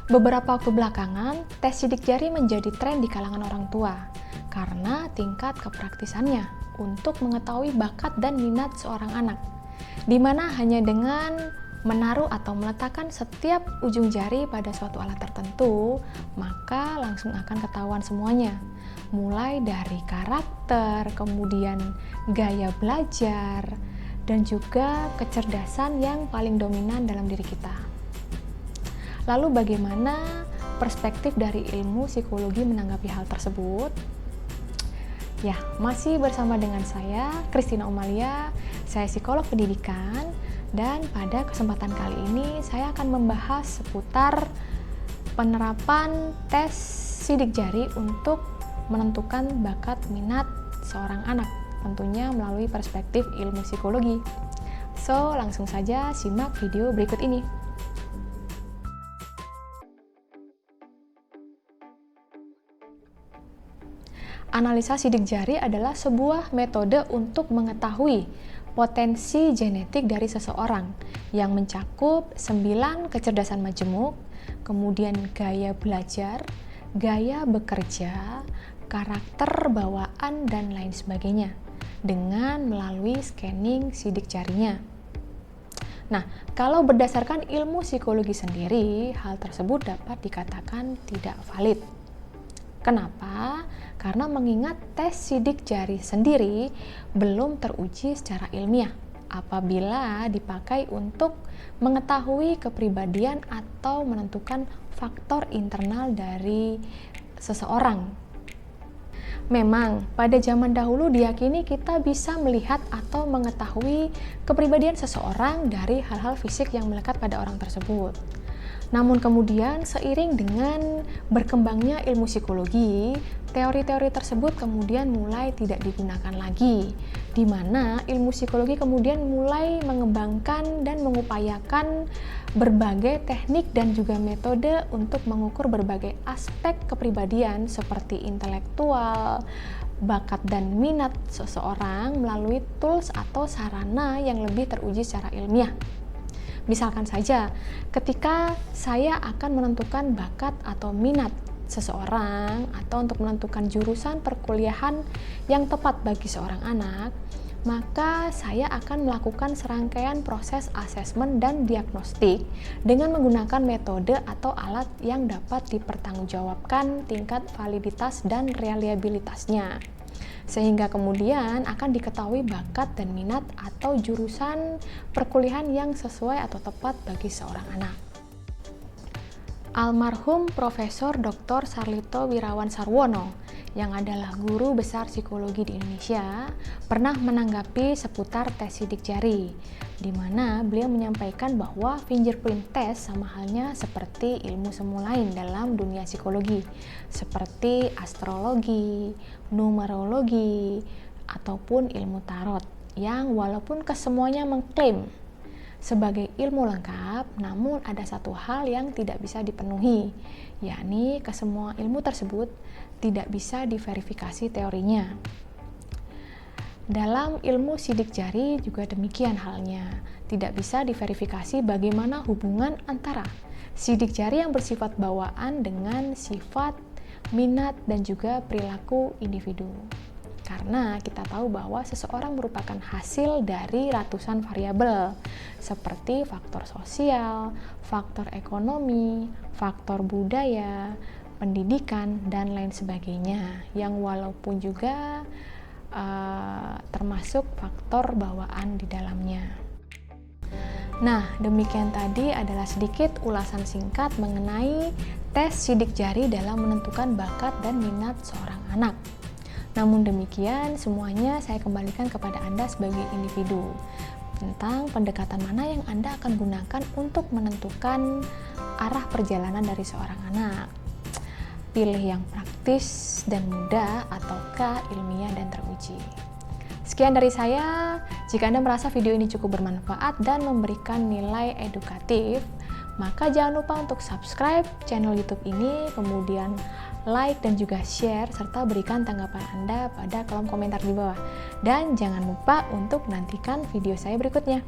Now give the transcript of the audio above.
Beberapa waktu belakangan, tes sidik jari menjadi tren di kalangan orang tua karena tingkat kepraktisannya untuk mengetahui bakat dan minat seorang anak, di mana hanya dengan menaruh atau meletakkan setiap ujung jari pada suatu alat tertentu, maka langsung akan ketahuan semuanya. Mulai dari karakter, kemudian gaya belajar, dan juga kecerdasan yang paling dominan dalam diri kita. Lalu bagaimana perspektif dari ilmu psikologi menanggapi hal tersebut? Ya, masih bersama dengan saya, Christina Umalia, saya psikolog pendidikan, dan pada kesempatan kali ini saya akan membahas seputar penerapan tes sidik jari untuk menentukan bakat minat seorang anak, tentunya melalui perspektif ilmu psikologi. So, langsung saja simak video berikut ini. Analisa sidik jari adalah sebuah metode untuk mengetahui potensi genetik dari seseorang yang mencakup 9 kecerdasan majemuk, kemudian gaya belajar, gaya bekerja, karakter bawaan, dan lain sebagainya dengan melalui scanning sidik jarinya. Nah, kalau berdasarkan ilmu psikologi sendiri, hal tersebut dapat dikatakan tidak valid. Kenapa? Karena mengingat tes sidik jari sendiri belum teruji secara ilmiah apabila dipakai untuk mengetahui kepribadian atau menentukan faktor internal dari seseorang. Memang, pada zaman dahulu diyakini kita bisa melihat atau mengetahui kepribadian seseorang dari hal-hal fisik yang melekat pada orang tersebut. Namun kemudian seiring dengan berkembangnya ilmu psikologi, teori-teori tersebut kemudian mulai tidak digunakan lagi, di mana ilmu psikologi kemudian mulai mengembangkan dan mengupayakan berbagai teknik dan juga metode untuk mengukur berbagai aspek kepribadian seperti intelektual, bakat dan minat seseorang melalui tools atau sarana yang lebih teruji secara ilmiah. Misalkan saja, ketika saya akan menentukan bakat atau minat seseorang atau untuk menentukan jurusan perkuliahan yang tepat bagi seorang anak, maka saya akan melakukan serangkaian proses asesmen dan diagnostik dengan menggunakan metode atau alat yang dapat dipertanggungjawabkan tingkat validitas dan reliabilitasnya. Sehingga kemudian akan diketahui bakat dan minat atau jurusan perkuliahan yang sesuai atau tepat bagi seorang anak. Almarhum Profesor Dr. Sarlito Wirawan Sarwono yang adalah guru besar psikologi di Indonesia pernah menanggapi seputar tes sidik jari, di mana beliau menyampaikan bahwa fingerprint test sama halnya seperti ilmu semu lain dalam dunia psikologi, seperti astrologi, numerologi, ataupun ilmu tarot, yang walaupun kesemuanya mengklaim sebagai ilmu lengkap, namun ada satu hal yang tidak bisa dipenuhi, yakni kesemua ilmu tersebut tidak bisa diverifikasi teorinya. Dalam ilmu sidik jari juga demikian halnya, tidak bisa diverifikasi bagaimana hubungan antara sidik jari yang bersifat bawaan dengan sifat, minat, dan juga perilaku individu. Karena kita tahu bahwa seseorang merupakan hasil dari ratusan variabel seperti faktor sosial, faktor ekonomi, faktor budaya, pendidikan, dan lain sebagainya, yang walaupun juga termasuk faktor bawaan di dalamnya. Nah, demikian tadi adalah sedikit ulasan singkat mengenai tes sidik jari dalam menentukan bakat dan minat seorang anak. Namun demikian, semuanya saya kembalikan kepada Anda sebagai individu tentang pendekatan mana yang Anda akan gunakan untuk menentukan arah perjalanan dari seorang anak. Pilih yang praktis dan mudah ataukah ilmiah dan teruji. Sekian dari saya. Jika Anda merasa video ini cukup bermanfaat dan memberikan nilai edukatif, maka jangan lupa untuk subscribe channel YouTube ini, kemudian like dan juga share, serta berikan tanggapan Anda pada kolom komentar di bawah. Dan jangan lupa untuk nantikan video saya berikutnya.